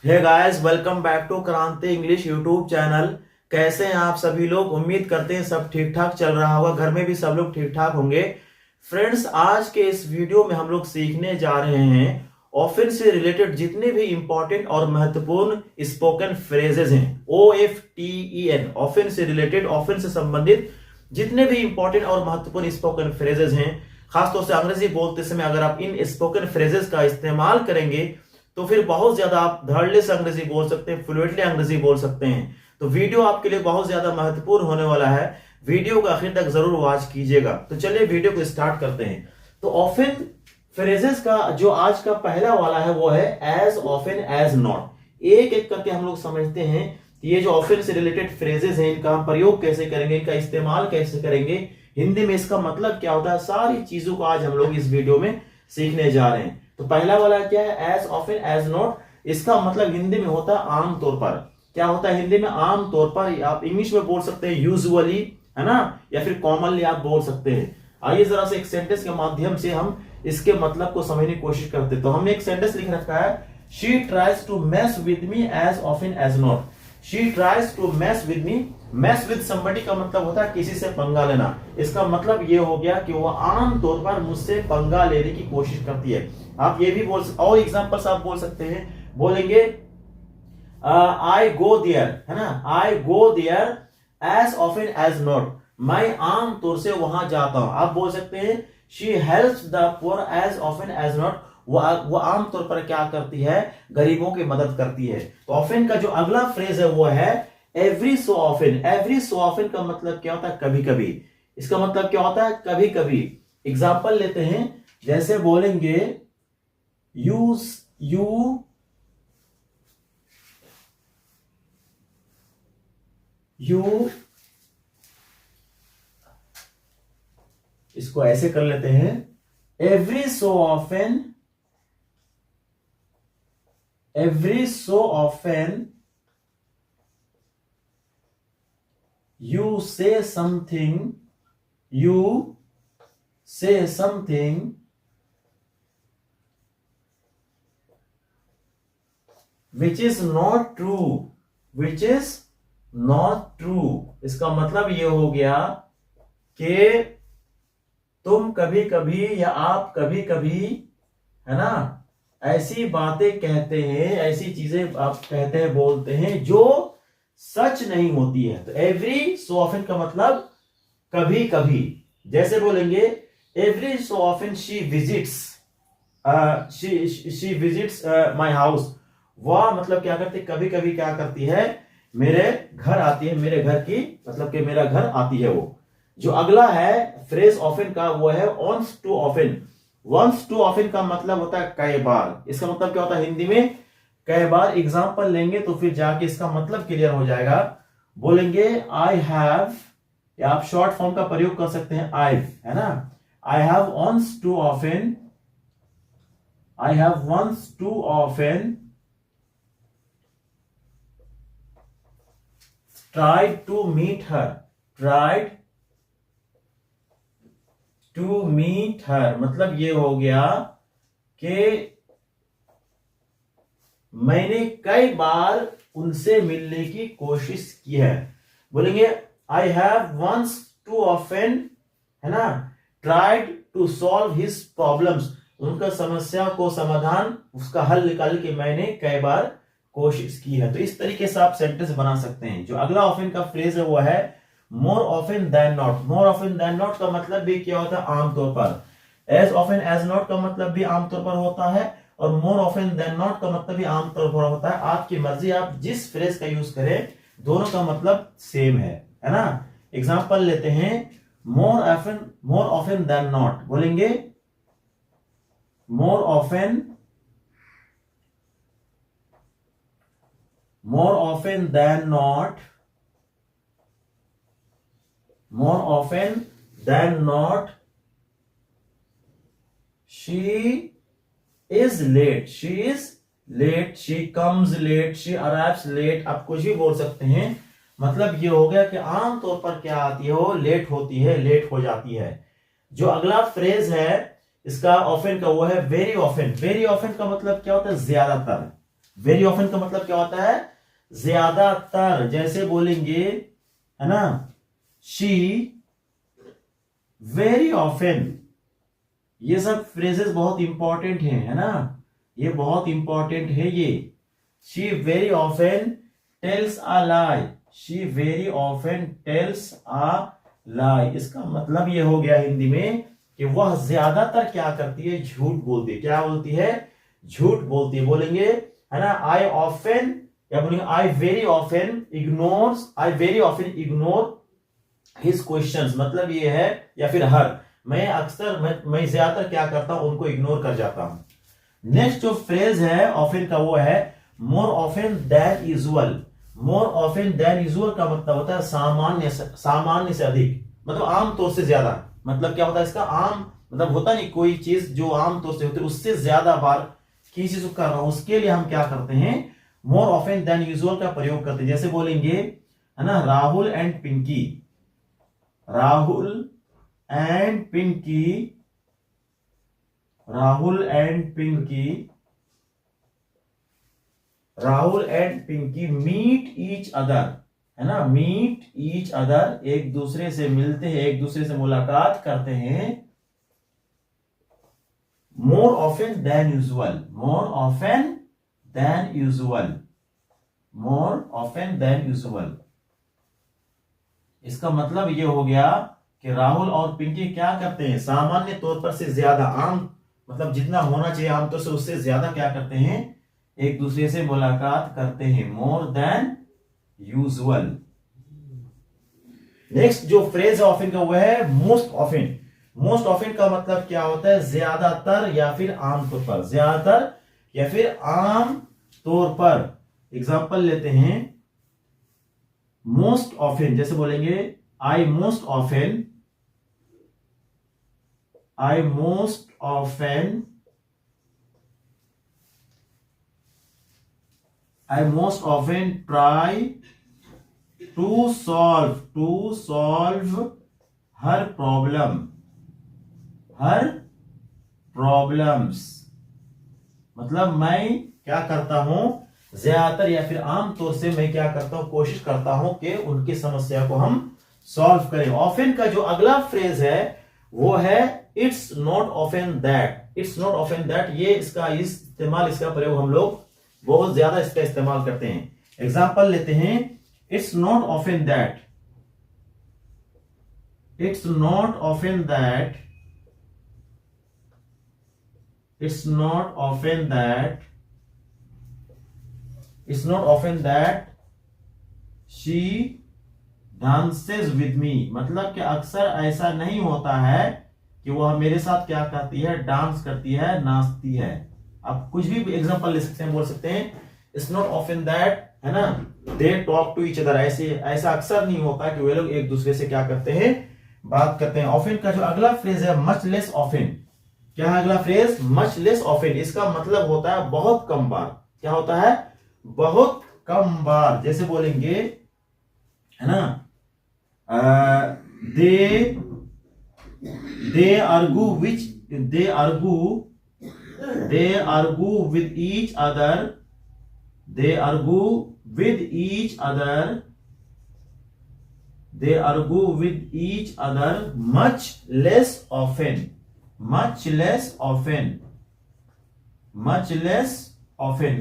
Hey guys, welcome back to Kranti English YouTube channel. कैसे हैं आप सभी लोग? उम्मीद करते हैं सब ठीक ठाक चल रहा होगा, घर में भी सब लोग ठीक ठाक होंगे। फ्रेंड्स, आज के इस वीडियो में हम लोग सीखने जा रहे हैं ऑफिन से रिलेटेड जितने भी इंपॉर्टेंट और महत्वपूर्ण स्पोकन फ्रेजेस हैं। OFTEN, ऑफिन से रिलेटेड, ऑफिन से संबंधित जितने भी इंपॉर्टेंट और महत्वपूर्ण स्पोकन फ्रेजेस हैं, खासतौर से अंग्रेजी बोलते समय अगर आप इन स्पोकन फ्रेजेस का इस्तेमाल करेंगे तो फिर बहुत ज्यादा आप धड़ल्ले से अंग्रेजी बोल सकते हैं, फ्लुएंटली अंग्रेजी बोल सकते हैं। तो वीडियो आपके लिए बहुत ज्यादा महत्वपूर्ण होने वाला है। वीडियो को आखिर तक जरूर वॉच कीजिएगा। तो चलिए वीडियो को स्टार्ट करते हैं। तो ऑफन फ्रेजेस का जो आज का पहला वाला है वो है एज ऑफन एज नॉट। एक एक करके हम लोग समझते हैं कि ये जो ऑफन से रिलेटेड फ्रेजेस हैं, इनका हम प्रयोग कैसे करेंगे, इनका इस्तेमाल कैसे करेंगे, हिंदी में इसका मतलब क्या होता है, सारी चीजों को आज हम लोग इस वीडियो में सीखने जा रहे हैं। तो पहला वाला क्या है? As often as not. इसका मतलब हिंदी में होता है आमतौर पर। क्या होता है हिंदी में? आमतौर पर। आप इंग्लिश में बोल सकते हैं यूजुअली, है ना, या फिर कॉमनली आप बोल सकते हैं। आइए जरा से एक सेंटेंस के माध्यम से हम इसके मतलब को समझने की कोशिश करते हैं। तो हमने एक सेंटेंस लिख रखा है, she tries to mess with me as often as not. She tries to mess with me. Mess with somebody का मतलब होता है किसी से पंगा लेना। इसका मतलब ये हो गया कि वो आम तौर पर मुझसे पंगा लेने की कोशिश करती है। आप ये भी बोल सकते, और एग्जांपल्स आप बोल सकते हैं। बोलेंगे आई गो देयर, है ना, I go there as often as not. मैं आम तौर से वहां जाता हूं। आप बोल सकते हैं she helps the poor as often as not. वो आमतौर पर क्या करती है? गरीबों की मदद करती है। तो ऑफन का जो अगला फ्रेज है वो है every so often. Every so often का मतलब क्या होता है? कभी कभी। इसका मतलब क्या होता है? कभी कभी। एग्जाम्पल लेते हैं, जैसे बोलेंगे यू इसको ऐसे कर लेते हैं, every so often you say something which is not true, इसका मतलब ये हो गया कि तुम कभी कभी या आप कभी कभी, है ना, ऐसी बातें कहते हैं, ऐसी चीजें आप कहते हैं, बोलते हैं जो सच नहीं होती है। तो एवरी सो ऑफन का मतलब कभी कभी। जैसे बोलेंगे every so often she visits my house. वह मतलब क्या करती है? कभी कभी क्या करती है? मेरे घर आती है। मेरे घर की मतलब कि मेरा घर आती है वो। जो अगला है फ्रेज ऑफन का वो है once too often. Once too often का मतलब होता है कई बार। इसका मतलब क्या होता है हिंदी में? कई बार। एग्जाम्पल लेंगे तो फिर जाके इसका मतलब क्लियर हो जाएगा। बोलेंगे आई हैव, या आप शॉर्ट फॉर्म का प्रयोग कर सकते हैं आई, है ना। I have once too often tried to meet her। मतलब ये हो गया कि मैंने कई बार उनसे मिलने की कोशिश की है। बोलेंगे I have once too often, है ना, tried to solve his problems. उनका समस्या को समाधान, उसका हल निकालने की मैंने कई बार कोशिश की है। तो इस तरीके से आप सेंटेंस बना सकते हैं। जो अगला ऑफन का फ्रेज है वो है more often than not. More often than not का मतलब भी क्या होता है? आमतौर पर। एज ऑफन एज नॉट का मतलब भी आमतौर पर होता है, और मोर ऑफन देन नॉट का मतलब भी आमतौर पर होता है। आपकी मर्जी, आप जिस फ्रेज का यूज करें, दोनों का मतलब सेम है ना। एग्जांपल लेते हैं, मोर ऑफन देन नॉट। बोलेंगे more often than not she is late, she comes late, she arrives late। आप कुछ भी बोल सकते हैं। मतलब ये हो गया कि आमतौर पर क्या आती है? वो लेट होती है, लेट हो जाती है। जो अगला फ्रेज है इसका ऑफन का वो है वेरी ऑफन। वेरी ऑफन का मतलब क्या होता है? ज्यादातर। वेरी ऑफन का मतलब क्या होता है? ज्यादातर। जैसे बोलेंगे, है ना, शी वेरी ऑफन। ये सब फ्रेजेस बहुत इंपॉर्टेंट हैं, है ना, ये बहुत इंपॉर्टेंट है ये। She very often tells a lie. She very often tells a lie. इसका मतलब ये हो गया हिंदी में कि वह ज्यादातर क्या करती है? झूठ बोलती है। क्या बोलती है? झूठ बोलती है। बोलेंगे, है ना, आई ऑफन, या बोलेंगे I very often ignore his questions. मतलब ये है, या फिर हर, मैं ज्यादातर क्या करता हूं? उनको इग्नोर कर जाता हूं। नेक्स्ट जो फ्रेज है ऑफन का वो है मोर ऑफन देन यूजुअल। मोर ऑफन देन यूजुअल का मतलब होता है सामान्य से अधिक, मतलब आमतौर से ज्यादा। मतलब क्या होता है इसका? आम मतलब होता नहीं, कोई चीज जो आमतौर से होती है उससे ज्यादा बार किसी चीज को कर रहा हूं, उसके लिए हम क्या करते हैं? मोर ऑफन देन यूजुअल का प्रयोग करते हैं। जैसे बोलेंगे, है ना, Rahul and Pinky. Rahul and Pinky, Rahul and Pinky meet each other, है ना, मीट ईच अदर, एक दूसरे से मिलते हैं, एक दूसरे से मुलाकात करते हैं। मोर ऑफन देन यूजुअल, मोर ऑफन देन यूजुअल, मोर ऑफन देन यूजुअल। इसका मतलब ये हो गया कि राहुल और पिंकी क्या करते हैं? सामान्य तौर पर से ज्यादा, आम मतलब जितना होना चाहिए आमतौर से उससे ज्यादा क्या करते हैं? एक दूसरे से मुलाकात करते हैं। More than usual. नेक्स्ट जो फ्रेज ऑफन का वो है मोस्ट ऑफन। मोस्ट ऑफन का मतलब क्या होता है? ज्यादातर या फिर आमतौर पर, ज्यादातर या फिर आम तौर पर। एग्जाम्पल लेते हैं, मोस्ट ऑफन, जैसे बोलेंगे I most often try to solve her problems. मतलब मैं क्या करता हूं? ज्यादातर या फिर आमतौर से मैं क्या करता हूं? कोशिश करता हूं कि उनकी समस्या को हम सॉल्व करें। ऑफन का जो अगला फ्रेज है वो है it's not often that. It's not often that, ये इसका प्रयोग हम लोग बहुत ज्यादा इसका इस्तेमाल करते हैं। एग्जाम्पल लेते हैं, it's not often that, it's not often that, it's not often that, it's not often that she dances with me. मतलब कि अक्सर ऐसा नहीं होता है कि वह मेरे साथ क्या करती है? डांस करती है, नाचती है। आप कुछ भी एग्जांपल ले सकते हैं, बोल सकते हैं इट्स नॉट ऑफन दैट, है ना, they talk to each other. ऐसा अक्सर नहीं होता कि वे लोग एक दूसरे से क्या करते हैं? बात करते हैं। ऑफन का जो अगला फ्रेज है मच लेस ऑफन। क्या है अगला फ्रेज? Much less often. इसका मतलब होता है बहुत कम बार। क्या होता है? बहुत कम बार। जैसे बोलेंगे, है ना, they argue with each other, they argue with each other much less often,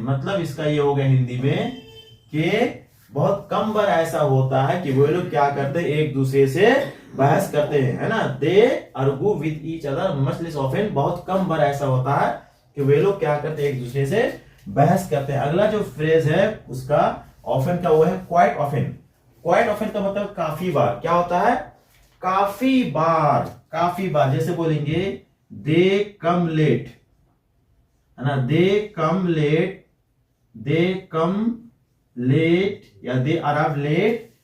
मतलब इसका ये हो गया हिंदी में कि बहुत कम बार ऐसा होता है कि वो लोग क्या करते हैं? एक दूसरे से बहस करते हैं, है ना। They argue with each other much less often, बहुत कम बार ऐसा होता है कि वे लोग क्या करते हैं? एक दूसरे से बहस करते हैं। अगला जो फ्रेज है उसका ऑफन का वो है क्वाइट ऑफन। क्वाइट ऑफन का मतलब काफी बार। क्या होता है? काफी बार। जैसे बोलेंगे दे कम लेट, है ना, दे कम लेट या they arrive late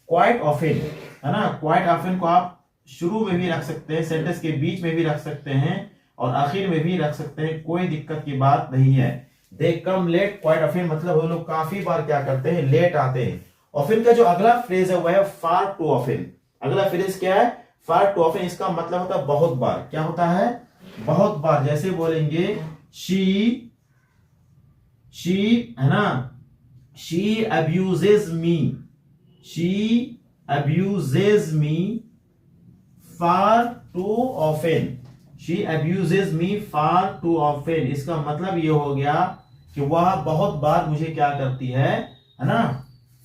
quite often, है ना। क्वाइट ऑफन को आप शुरू में भी रख सकते हैं, सेंटेंस के बीच में भी रख सकते हैं और आखिर में भी रख सकते हैं, कोई दिक्कत की बात नहीं है। दे कम लेट क्वाइट ऑफन मतलब वो लोग काफी बार क्या करते हैं? लेट आते हैं। ऑफन का जो अगला फ्रेज है वह है फार टू ऑफन। अगला फ्रेज क्या है? फार टू ऑफन। इसका मतलब होता है बहुत बार। क्या होता है? बहुत बार। जैसे बोलेंगे शी है ना, she abuses me, she abuses me far too often, she abuses me far too often. इसका मतलब ये हो गया कि वह बहुत बार मुझे क्या करती है ना,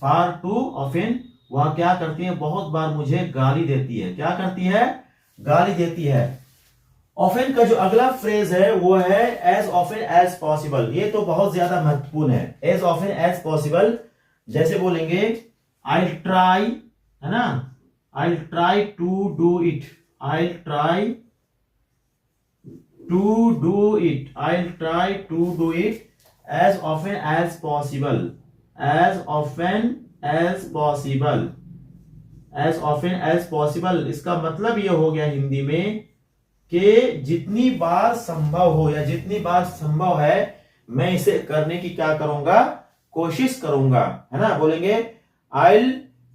फार टू ऑफेन, वह क्या करती है, बहुत बार मुझे गाली देती है। क्या करती है, गाली देती है। ऑफेन का जो अगला फ्रेज है वो है एज ऑफेन एज पॉसिबल। ये तो बहुत ज्यादा महत्वपूर्ण है। एज ऑफेन एज पॉसिबल जैसे बोलेंगे आई ट्राई, है ना, I try to do it, I try to do it, I try to do it as often as possible, as often as possible, as often as possible. इसका मतलब ये हो गया हिंदी में कि जितनी बार संभव हो या जितनी बार संभव है मैं इसे करने की क्या करूंगा, कोशिश करूंगा, है ना। बोलेंगे I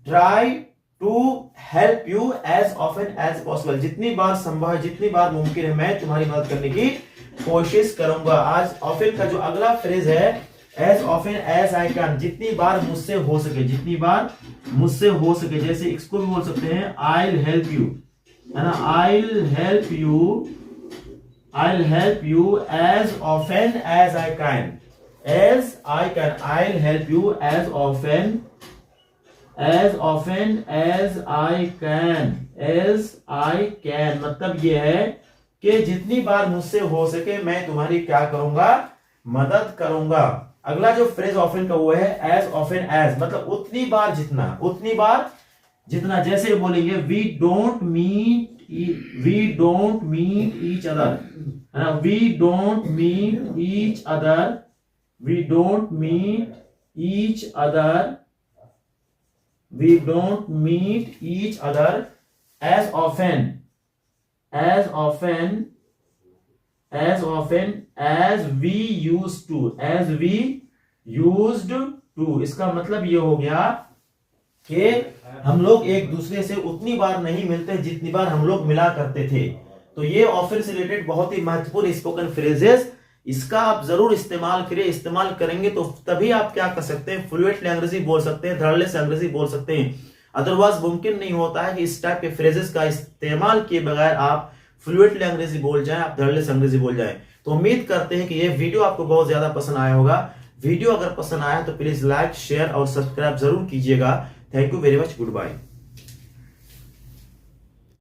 try to help you as often as possible, जितनी बार संभव है, जितनी बार मुमकिन है मैं तुम्हारी मदद करने की कोशिश करूंगा। आज ऑफन का जो अगला फ्रेज है as often as I can, जितनी बार मुझसे हो सके, जितनी बार मुझसे हो सके। जैसे इसको भी बोल सकते हैं आई हेल्प यू, है ना, I'll help you as often as I can, as I can, I'll help you as often as I can, as I can। मतलब ये है कि जितनी बार मुझसे हो सके मैं तुम्हारी क्या करूंगा, मदद करूंगा। अगला जो फ्रेज ऑफन का वो है एज ऑफन एज, मतलब उतनी बार जितना, उतनी बार जितना। जैसे बोलेंगे we don't meet each other, है ना, we don't meet each other, we don't meet each other, we don't meet each other as often as we used to, as we used to. इसका मतलब ये हो गया कि हम लोग एक दूसरे से उतनी बार नहीं मिलते जितनी बार हम लोग मिला करते थे। तो ये ऑफर से रिलेटेड बहुत ही महत्वपूर्ण स्पोकन फ्रेजेस, इसका आप जरूर इस्तेमाल करिए। इस्तेमाल करेंगे तो तभी आप क्या कर सकते हैं, फ्लुएंटली अंग्रेजी बोल सकते हैं, धड़ल्ले से अंग्रेजी बोल सकते हैं। अदरवाइज मुमकिन नहीं होता है कि इस टाइप के फ्रेजेस का इस्तेमाल किए बगैर आप फ्लुएंटली अंग्रेजी बोल जाएं, आप धड़ल्ले से अंग्रेजी बोल जाएं। तो उम्मीद करते हैं कि ये वीडियो आपको बहुत ज्यादा पसंद आया होगा। वीडियो अगर पसंद आया तो प्लीज लाइक, शेयर और सब्सक्राइब जरूर कीजिएगा। Thank you very much. Goodbye.